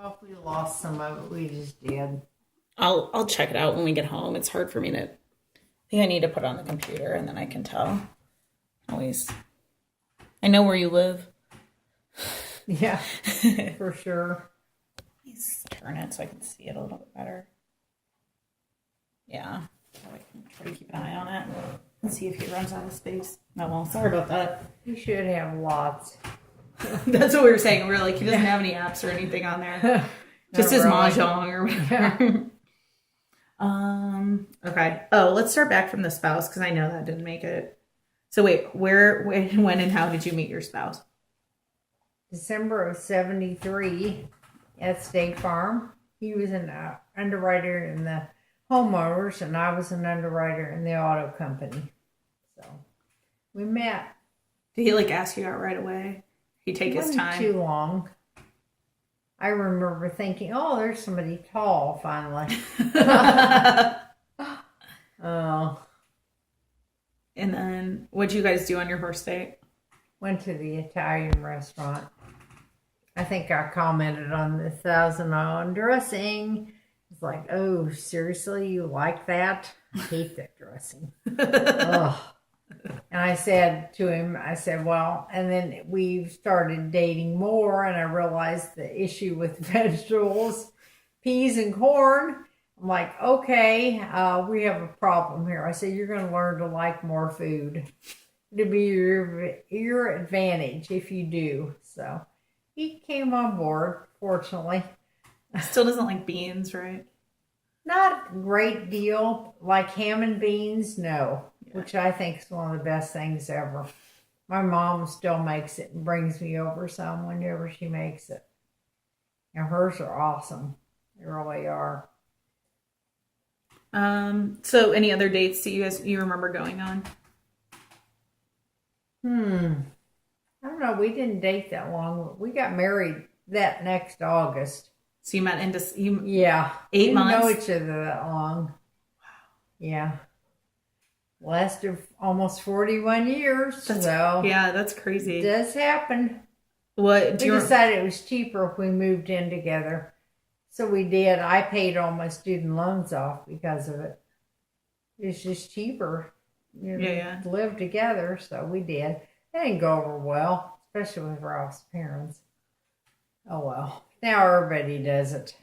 Well, if we lost some of it, we just did. I'll check it out when we get home. It's hard for me to. I think I need to put it on the computer and then I can tell. Always. I know where you live. Yeah, for sure. Please turn it so I can see it a little bit better. Yeah. So I can try to keep an eye on it and see if he runs out of space. Oh well, sorry about that. You should have lots. That's what we were saying. We were like, he doesn't have any apps or anything on there. Just his mahjong or whatever. Okay. Oh, let's start back from the spouse because I know that didn't make it. So wait, when, and how did you meet your spouse? December of 73 at State Farm. He was an underwriter in the homeowners, and I was an underwriter in the auto company. So we met. Did he like ask you out right away? He'd take his time. Too long. I remember thinking, "Oh, there's somebody tall finally." Oh. And then, what'd you guys do on your first date? Went to the Italian restaurant. I think I commented on the $1,000 dressing. It's like, oh, seriously, you like that? I hate that dressing. Ugh. And I said to him, well, and then we started dating more, and I realized the issue with vegetables, peas and corn. I'm like, okay, we have a problem here. I said, you're going to learn to like more food. It'll be your advantage if you do. So he came on board, fortunately. Still doesn't like beans, right? Not a great deal. Like ham and beans, no. Yeah. Which I think is one of the best things ever. My mom still makes it and brings me over some whenever she makes it. And hers are awesome. They really are. So any other dates that you remember going on? I don't know. We didn't date that long. We got married that next August. So you met in yeah, 8 months. We didn't know each other that long. Wow. Yeah, lasted almost 41 years. Yeah, that's crazy. It does happen. We decided it was cheaper if we moved in together. So we did. I paid all my student loans off because of it. It's just cheaper, to live together. So we did. It didn't go over well, especially with Ralph's parents. Oh well. Now everybody does it.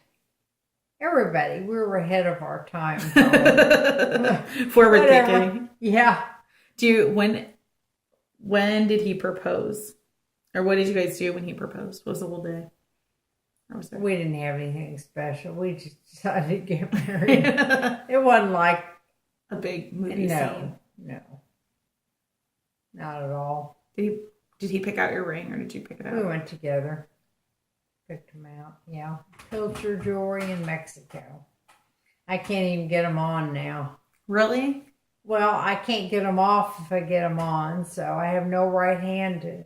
Everybody. We were ahead of our time. Forward thinking. Yeah. When did he propose? Or what did you guys do when he proposed? What was the whole day? We didn't have anything special. We just decided to get married. It wasn't like a big movie scene. No. Not at all. Did he pick out your ring or did you pick it out? We went together. Picked them out. Yeah. Pilcher jewelry in Mexico. I can't even get them on now. Really? Well, I can't get them off if I get them on. So I have no right hand to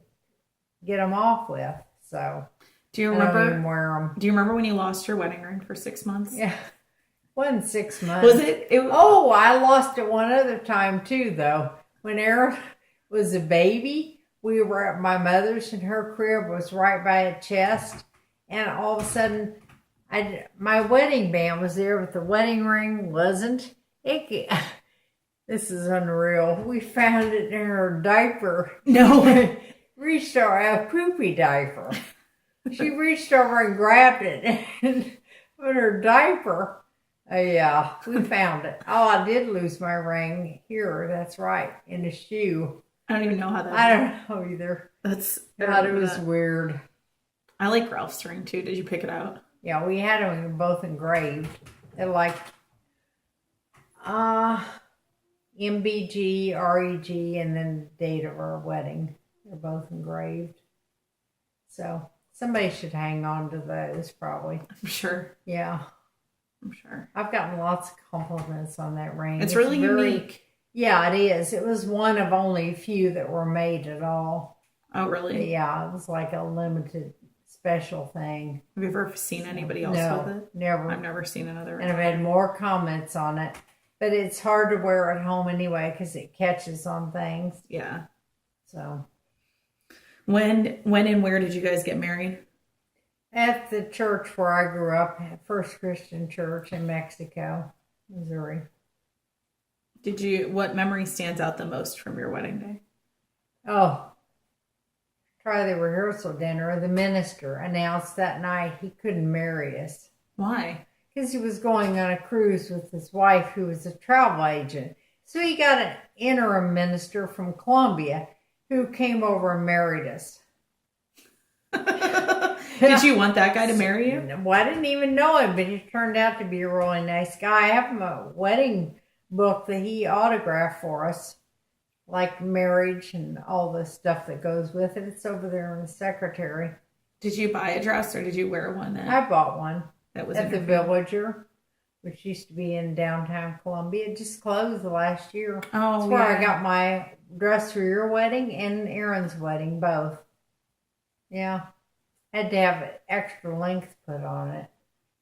get them off with. So do you remember? I don't even wear them. Do you remember when you lost your wedding ring for 6 months? Yeah. Wasn't 6 months. Was it? Oh, I lost it one other time too, though. When Aaron was a baby, we were at my mother's and her crib was right by a chest. And all of a sudden, my wedding band was there, but the wedding ring wasn't. This is unreal. We found it in her diaper. No. Reached over a poopy diaper. She reached over and grabbed it and put her diaper. Yeah, we found it. Oh, I did lose my ring here. That's right, in a shoe. I don't even know how that. I don't know either. Thought it was weird. I like Ralph's ring too. Did you pick it out? Yeah, we had them both engraved. They're like MBG, REG, and then the date of our wedding. They're both engraved. So somebody should hang on to those, probably. I'm sure. Yeah. I'm sure. I've gotten lots of compliments on that ring. It's really unique. Yeah, it is. It was one of only a few that were made at all. Oh, really? Yeah, it was like a limited special thing. Have you ever seen anybody else with it? Never. I've never seen another ring. And I've had more comments on it. But it's hard to wear at home anyway because it catches on things. Yeah. So. When and where did you guys get married? At the church where I grew up, First Christian Church in Mexico, Missouri. What memory stands out the most from your wedding day? Oh, try the rehearsal dinner. The minister announced that night he couldn't marry us. Why? Because he was going on a cruise with his wife, who was a travel agent. So he got an interim minister from Colombia who came over and married us. Did you want that guy to marry you? Well, I didn't even know him, but he turned out to be a really nice guy. I have him a wedding book that he autographed for us, like marriage and all the stuff that goes with it. It's over there in the secretary. Did you buy a dress or did you wear one? I bought one that was at the Villager, which used to be in downtown Columbia. It just closed last year. Oh, that's where I got my dress for your wedding and Aaron's wedding, both. Yeah. Had to have extra length put on it.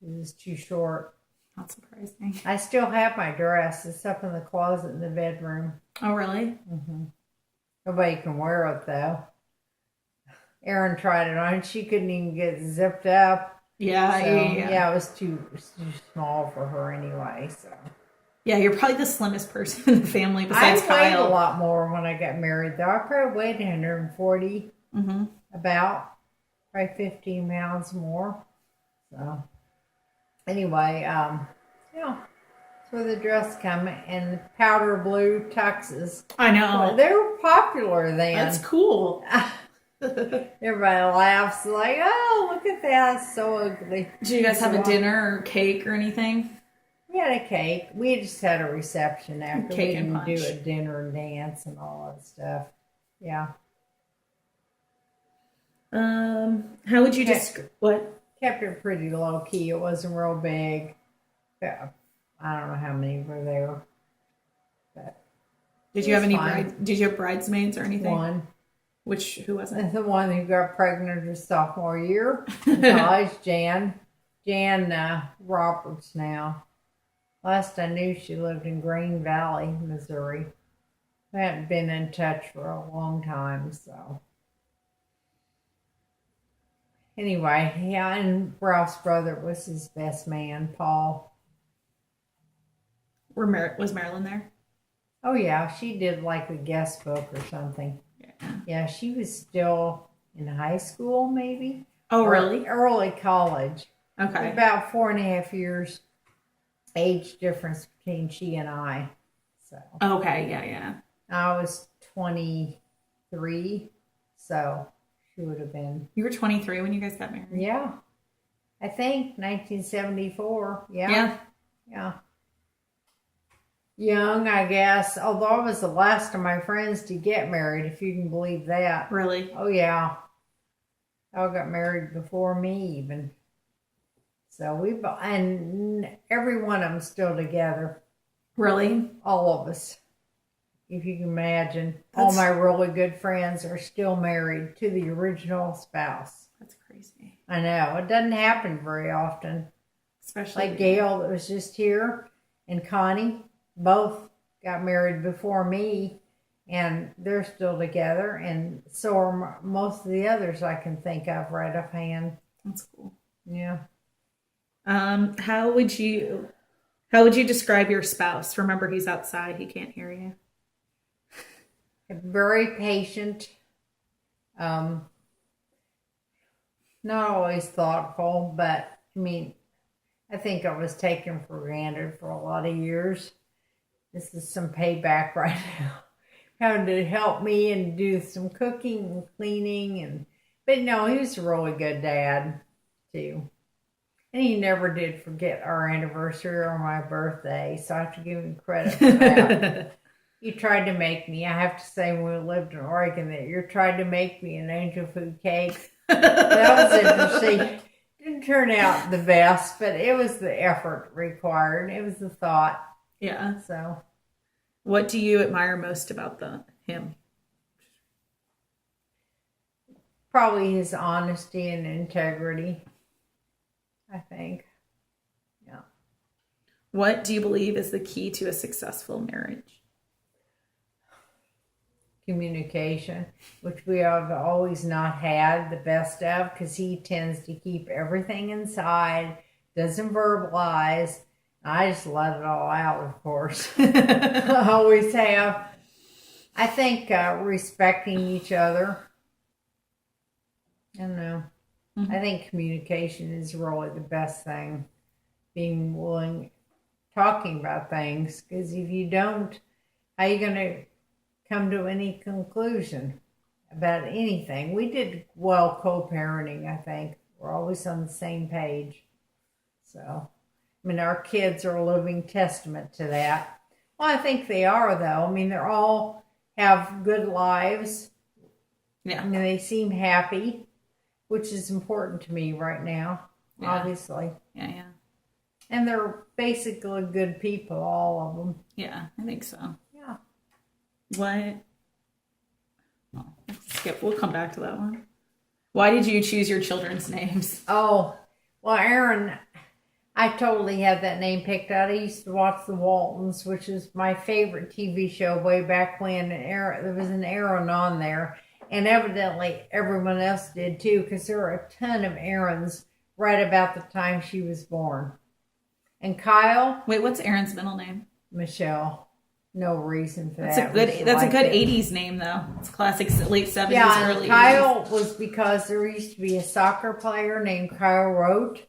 It was too short. Not surprising. I still have my dress. It's up in the closet in the bedroom. Oh, really? Mm-hmm. Nobody can wear it, though. Erin tried it on. She couldn't even get it zipped up. Yeah, so, yeah. It was too small for her anyway. So. Yeah, you're probably the slimmest person in the family besides Kyle. I weighed a lot more when I got married, though. I probably weighed 140, about. Probably 15 pounds more. So, anyway, that's where the dress come and the powder blue tuxes. I know. They were popular then. That's cool. Everybody laughs like, oh, look at that. It's so ugly. Did you guys have a dinner or cake or anything? We had a cake. We just had a reception after. Cake we didn't and do punch. a dinner and dance and all that stuff. Yeah. How would you describe what? Kept it pretty low key. It wasn't real big. Yeah. I don't know how many were there. But Did you have any Did you have bridesmaids or anything? One. Who was it? The one who got pregnant her sophomore year in college, Jan Roberts now. Last I knew, she lived in Green Valley, Missouri. I hadn't been in touch for a long time, so. Anyway, yeah, and Ralph's brother was his best man, Paul. Was Marilyn there? Oh, yeah, she did like a guest book or something. Yeah, she was still in high school, maybe. Oh, really? Early college. Okay. About 4.5 years age difference between she and I. So. Okay, yeah. I was 23, so she would have been. You were 23 when you guys got married? Yeah. I think 1974. Yeah. Young, I guess. Although I was the last of my friends to get married, if you can believe that. Really? Oh, yeah. They all got married before me, even. So and every one of them still together. Really? All of us. If you can imagine. All my really good friends are still married to the original spouse. That's crazy. I know. It doesn't happen very often. Especially like Gail that was just here and Connie. Both got married before me, and they're still together, and so are most of the others I can think of right offhand. That's cool. Yeah. How would you describe your spouse? Remember, he's outside; he can't hear you. Very patient. Not always thoughtful, but I mean, I think I was taken for granted for a lot of years. This is some payback right now. Having to help me and do some cooking and cleaning. But no, he was a really good dad, too. And he never did forget our anniversary or my birthday, so I have to give him credit for that. He tried to make me, I have to say, when we lived in Oregon, that you tried to make me an angel food cake. That was interesting. Didn't turn out the best, but it was the effort required. It was the thought. Yeah. So, what do you admire most about him? Probably his honesty and integrity, I think. Yeah. What do you believe is the key to a successful marriage? communication, which we have always not had the best of, because he tends to keep everything inside, doesn't verbalize. I just let it all out, of course. I always have. I think respecting each other. I don't know. Mm-hmm. I think communication is really the best thing. Being willing, talking about things, because if you don't, how are you going to come to any conclusion about anything? We did well co-parenting, I think. We're always on the same page. So, I mean, our kids are a living testament to that. Well, I think they are, though. I mean, they're all have good lives. Yeah. I mean, they seem happy, which is important to me right now, obviously. Yeah. And they're basically good people, all of them. Yeah, I think so. Yeah. What? Oh, skip. We'll come back to that one. Why did you choose your children's names? Oh, well, Aaron, I totally had that name picked out. I used to watch The Waltons, which is my favorite TV show way back when. And there was an Aaron on there. And evidently everyone else did too, because there were a ton of Aarons right about the time she was born. And Kyle. Wait, what's Aaron's middle name? Michelle. No reason for that. That's a good 80s name, though. It's classic late 70s, yeah, early Kyle 80s. was because there used to be a soccer player named Kyle Rote,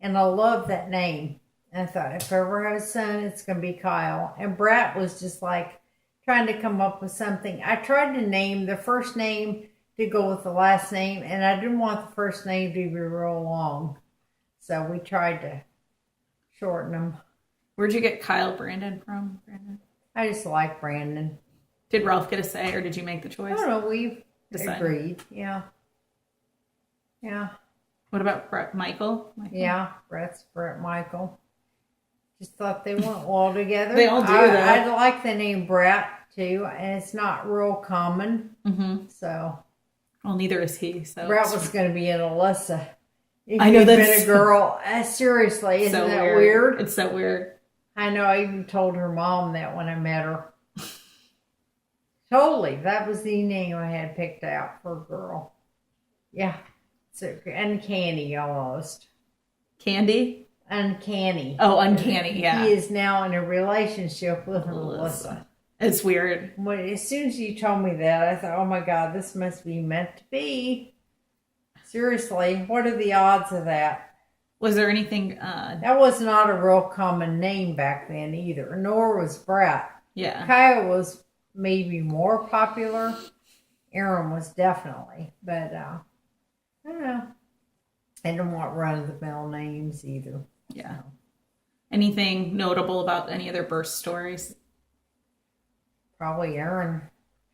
and I love that name. And I thought, if I ever have a son, it's going to be Kyle. And Brat was just like trying to come up with something. I tried to name the first name to go with the last name, and I didn't want the first name to be real long. So we tried to shorten them. Where'd you get Kyle Brandon from, Brandon? I just like Brandon. Did Ralph get a say, or did you make the choice? I don't know. We Decided. agreed. Yeah. Yeah. What about Brett Michael? Yeah, Brett Michael. Just thought they went well together. They all do, though. I like the name Brett, too, and it's not real common. Mm-hmm. So. Well, neither is he. So Brett was going to be an Alyssa. If I know you'd that's been a girl. Seriously, isn't so that weird? It's so weird. I know. I even told her mom that when I met her. Totally. That was the name I had picked out for a girl. Yeah. So uncanny almost. Candy? Uncanny. Oh, uncanny, yeah. He is now in a relationship with Alyssa. It's weird. As soon as you told me that, I thought, oh my God, this must be meant to be. Seriously, what are the odds of that? Was there anything... That was not a real common name back then either, nor was Brat. Yeah. Kyle was maybe more popular. Aaron was definitely. But, I don't know. I don't want run-of-the-mill names either. Yeah. So. Anything notable about any of their birth stories? Probably Aaron.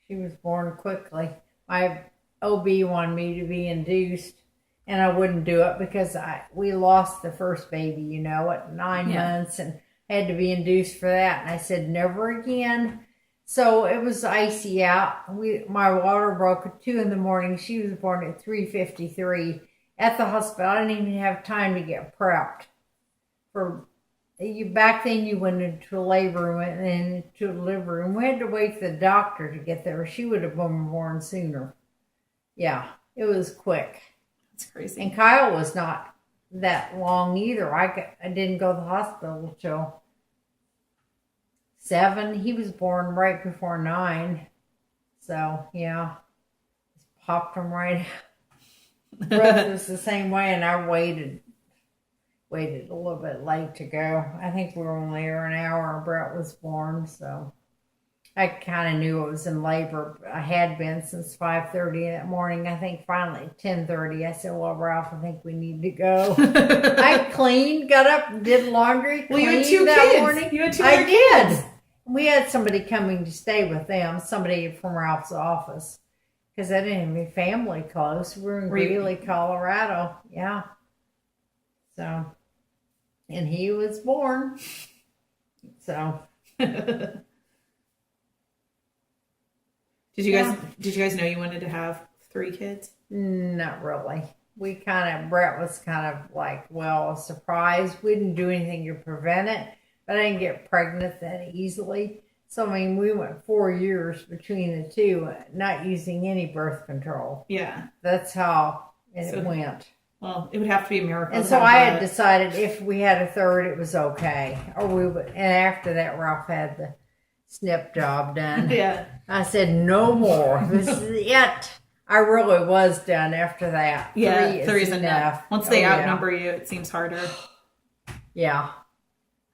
She was born quickly. My OB wanted me to be induced, and I wouldn't do it because we lost the first baby, at 9 months, and I had to be induced for that. And I said, never again. So it was icy out. My water broke at 2 a.m. She was born at 3:53 at the hospital. I didn't even have time to get prepped. Back then you went into a labor room and then into a delivery room. We had to wait for the doctor to get there. She would have been born sooner. Yeah, it was quick. That's crazy. And Kyle was not that long either. I didn't go to the hospital till 7. He was born right before 9. So, yeah. Just popped him right out. Brother was the same way, and I waited a little bit late to go. I think we were only there an hour and Brett was born, so I kind of knew I was in labor. I had been since 5:30 that morning. I think finally at 10:30 I said, well, Ralph, I think we need to go. I cleaned, got up and did laundry, cleaned you had 2 that kids. morning. You had 2 I did. kids. We had somebody coming to stay with them, somebody from Ralph's office, because I didn't have any family close. We're in Greeley, Colorado. Yeah. So, and he was born. So. Did you guys know you wanted to have 3 kids? Not really. Brett was kind of like, well, a surprise. We didn't do anything to prevent it, but I didn't get pregnant that easily. So, I mean, we went 4 years between the two, not using any birth control. Yeah. That's how it went. Well, it would have to be a miracle. And so I had decided if we had a third, it was okay. Or we would, and after that, Ralph had the snip job done. Yeah. I said, no more. This is it. I really was done after that. Yeah, 3 is enough. Once they outnumber you, it seems harder. Yeah.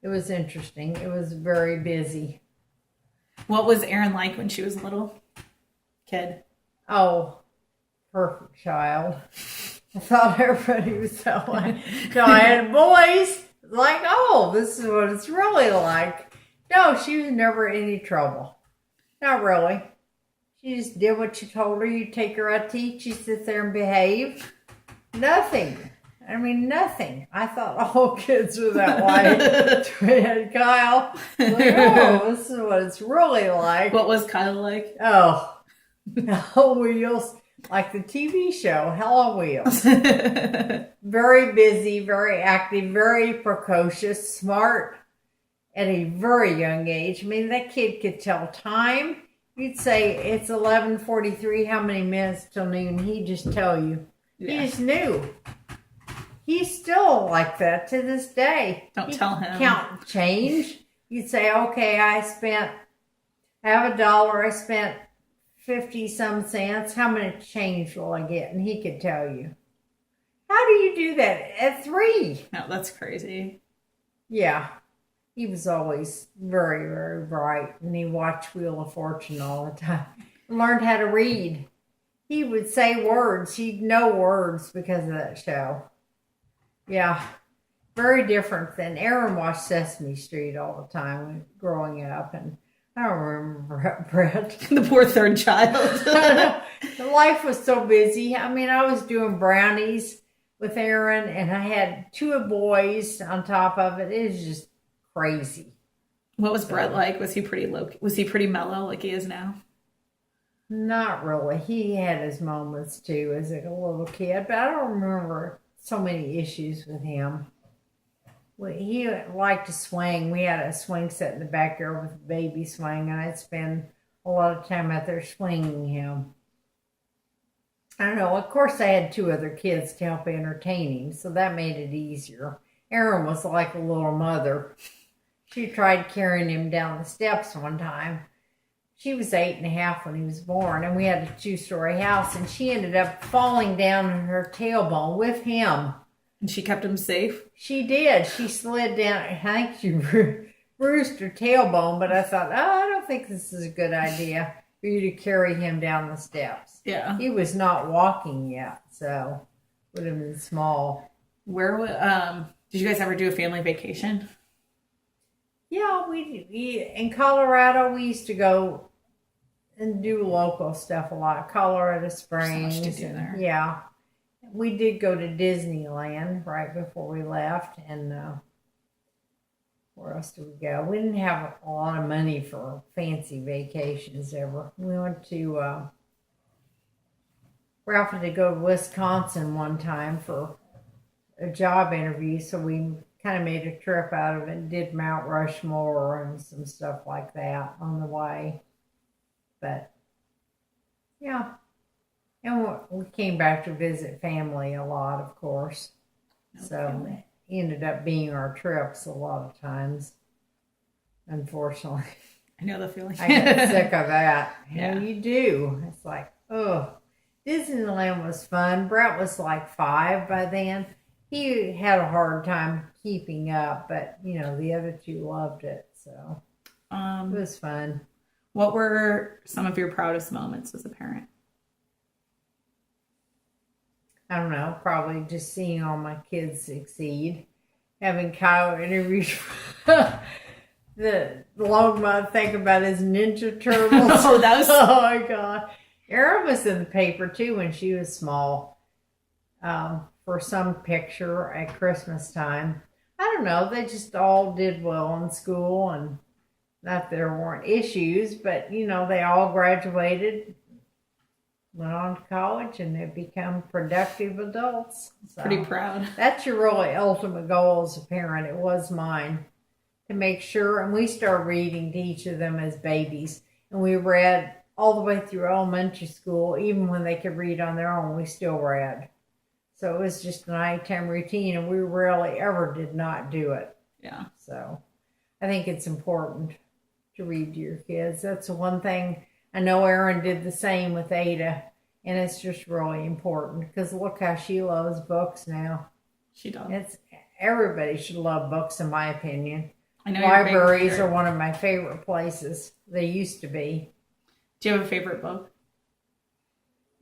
It was interesting. It was very busy. What was Erin like when she was a little kid? Oh, perfect child. I thought everybody was so like, so I had boys like, oh, this is what it's really like. No, she was never in any trouble. Not really. She just did what you told her. You take her out to eat, she sits there and behave. Nothing. I mean, nothing. I thought all kids were that way. And Kyle, like, oh, this is what it's really like. What was Kyle like? Oh, Hell on Wheels, like the TV show, Hell on Wheels. Very busy, very active, very precocious, smart at a very young age. I mean, that kid could tell time. You'd say it's 11:43, how many minutes till noon? He'd just tell you. Yeah. He just knew. He's still like that to this day. Don't tell him. Count change. You'd say, okay, I have $1. I spent 50 some cents. How much change will I get? And he could tell you. How do you do that at 3? No, that's crazy. Yeah. He was always very, very bright. And he watched Wheel of Fortune all the time. Learned how to read. He would say words. He'd know words because of that show. Yeah. Very different than Erin watched Sesame Street all the time growing up. And I don't remember Brett. The poor third child. Life was so busy. I mean, I was doing brownies with Erin, and I had 2 boys on top of it. It was just crazy. What was Brett like? Was he pretty low? Was he pretty mellow like he is now? Not really. He had his moments too as a little kid, but I don't remember so many issues with him. He liked to swing. We had a swing set in the backyard with a baby swing, and I'd spend a lot of time out there swinging him. I don't know. Of course, I had 2 other kids to help entertain him, so that made it easier. Erin was like a little mother. She tried carrying him down the steps one time. She was 8.5 when he was born, and we had a 2-story house, and she ended up falling down on her tailbone with him. And she kept him safe? She did. She slid down. I think she bruised her tailbone, but I thought, I don't think this is a good idea for you to carry him down the steps. Yeah. He was not walking yet, so would have been small. Where would, did you guys ever do a family vacation? Yeah, we in Colorado, we used to go and do local stuff a lot. Colorado Springs. So much to do there. Yeah. We did go to Disneyland right before we left, and where else did we go? We didn't have a lot of money for fancy vacations ever. We went to Ralph had to go to Wisconsin one time for a job interview, so we kind of made a trip out of it and did Mount Rushmore and some stuff like that on the way. But yeah. And we came back to visit family a lot, of course. Okay. So it ended up being our trips a lot of times, unfortunately. I know the feeling. I got sick of that. Yeah. And you do. It's like, oh. Disneyland was fun. Brett was like 5 by then. He had a hard time keeping up, but, the other 2 loved it. So it was fun. What were some of your proudest moments as a parent? I don't know, probably just seeing all my kids succeed. Having Kyle interview the long month, think about his Ninja Turtles. Oh, that was... Oh, my God. Erin was in the paper, too, when she was small, for some picture at Christmas time. I don't know, they just all did well in school, and not that there weren't issues, but, they all graduated, went on to college, and they've become productive adults. So pretty proud. That's your really ultimate goal as a parent. It was mine, to make sure. And we started reading to each of them as babies. And we read all the way through elementary school. Even when they could read on their own, we still read. So it was just a nighttime routine, and we rarely ever did not do it. Yeah. So I think it's important to read to your kids. That's the one thing. I know Erin did the same with Ada, and it's just really important because look how she loves books now. She does. Everybody should love books, in my opinion. I know libraries are one of my favorite places. They used to be. Do you have a favorite book?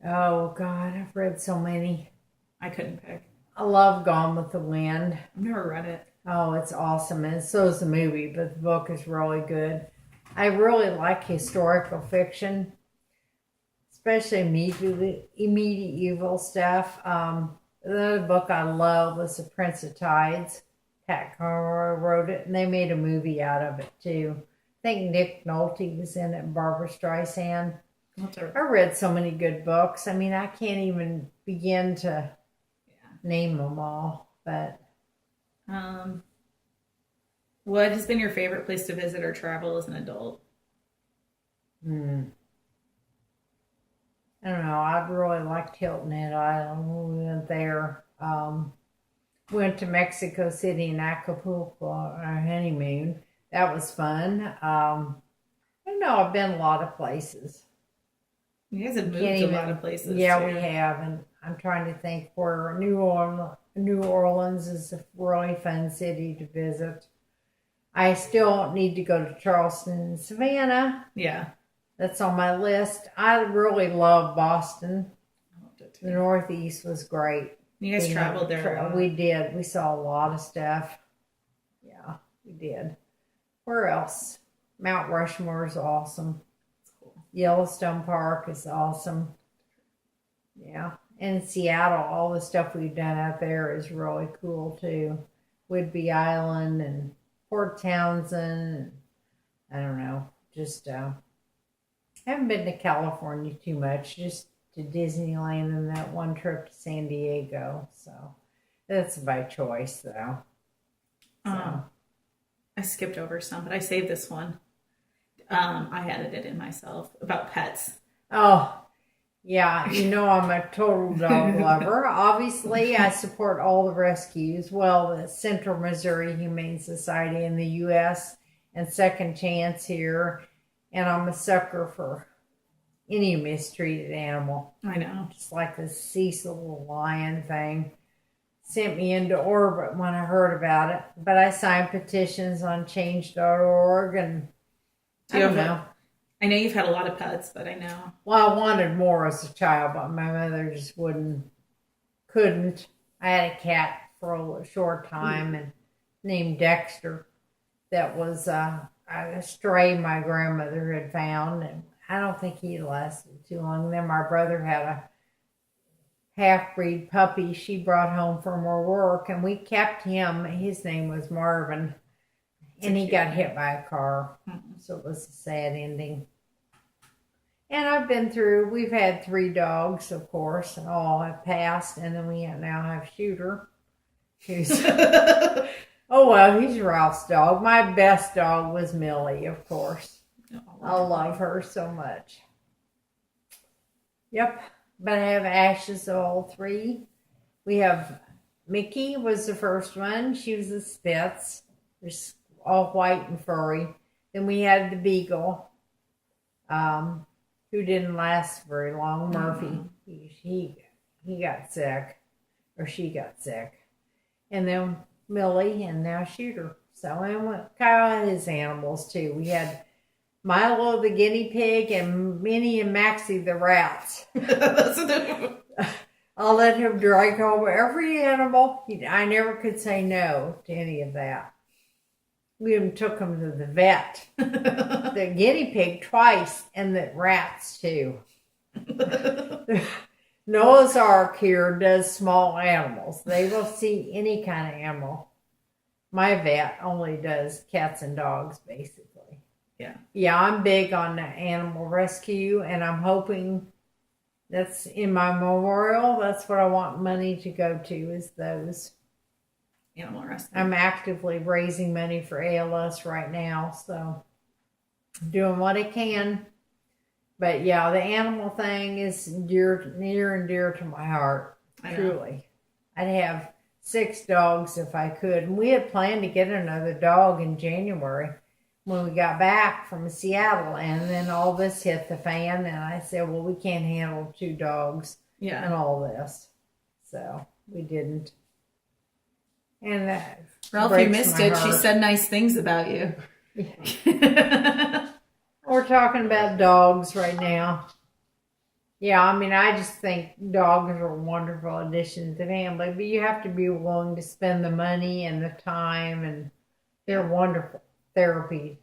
Oh God, I've read so many. I couldn't pick. I love Gone with the Wind. I've never read it. Oh, it's awesome, and so is the movie, but the book is really good. I really like historical fiction, especially medieval stuff. Another book I love was The Prince of Tides. Pat Conroy wrote it, and they made a movie out of it too. I think Nick Nolte was in it, and Barbara Streisand. I read so many good books. I mean, I can't even begin to name them all. But what has been your favorite place to visit or travel as an adult? I don't know. I really liked Hilton Head Island when we went there. Went to Mexico City and Acapulco on our honeymoon. That was fun. I don't know. I've been a lot of places. You guys have moved to a lot of places. Yeah, too. we have. And I'm trying to think where New Orleans is a really fun city to visit. I still need to go to Charleston and Savannah. Yeah. That's on my list. I really love Boston. The Northeast was great. You guys traveled there. We did. We saw a lot of stuff. Yeah, we did. Where else? Mount Rushmore is awesome. Cool. Yellowstone Park is awesome. Yeah. And Seattle, all the stuff we've done out there is really cool too. Whidbey Island and Port Townsend. And, I don't know. Just haven't been to California too much. Just to Disneyland and that one trip to San Diego. So that's by choice though. So. I skipped over some, but I saved this one. I added it in myself about pets. Oh, yeah. You know, I'm a total dog lover. Obviously, I support all the rescues. Well, the Central Missouri Humane Society in the U.S. and Second Chance here. And I'm a sucker for any mistreated animal. I know. Just like the Cecil lion thing. Sent me into orbit when I heard about it. But I signed petitions on change.org and I don't know. I know you've had a lot of pets, but I know. Well, I wanted more as a child, but my mother just couldn't. I had a cat for a short time and named Dexter. That was a stray my grandmother had found, and I don't think he lasted too long. Then my brother had a half-breed puppy she brought home from her work, and we kept him. His name was Marvin, and he got hit by a car, so it was a sad ending. And we've had 3 dogs, of course, and all have passed, and then we now have Shooter, who's, oh well, he's Ralph's dog. My best dog was Millie, of course. I love her so much. Yep. But I have Ashes of all 3. We have Mickey was the first one. She was a Spitz. There's all white and furry. Then we had the Beagle, who didn't last very long. Murphy. He got sick, or she got sick. And then Millie, and now Shooter. So, and Kyle had his animals too. We had Milo the guinea pig and Minnie and Maxie the rats. I'll let him drag home every animal. I never could say no to any of that. We even took him to the vet. The guinea pig twice and the rats too. Noah's Ark here does small animals. They will see any kind of animal. My vet only does cats and dogs, basically. Yeah, I'm big on the animal rescue, and I'm hoping that's in my memorial. That's what I want money to go to, is those. animal rescue. I'm actively raising money for ALS right now, so doing what I can. But yeah, the animal thing is near and dear to my heart. Truly, I'd have 6 dogs if I could. And we had planned to get another dog in January when we got back from Seattle, and then all this hit the fan, and I said, well, we can't handle 2 dogs and all this, so we didn't. And that Ralphie breaks missed my it. She heart. said nice things about you. We're talking about dogs right now. Yeah, I mean, I just think dogs are a wonderful addition to the family, but you have to be willing to spend the money and the time, and they're wonderful therapeutic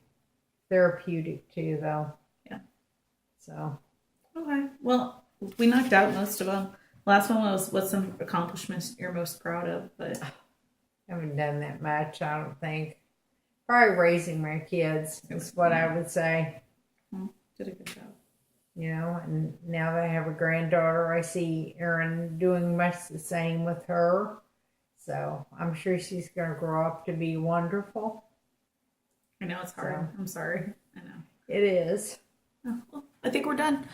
too, though. Yeah. So. Okay. Well, we knocked out most of them. Last one was what's some accomplishments you're most proud of, but I haven't done that much, I don't think. Probably raising my kids is what I would say. did a good job. You know, and now that I have a granddaughter, I see Erin doing much the same with her. So I'm sure she's going to grow up to be wonderful. I know it's hard. So. I'm sorry. I know. It is. Oh, well, I think we're done.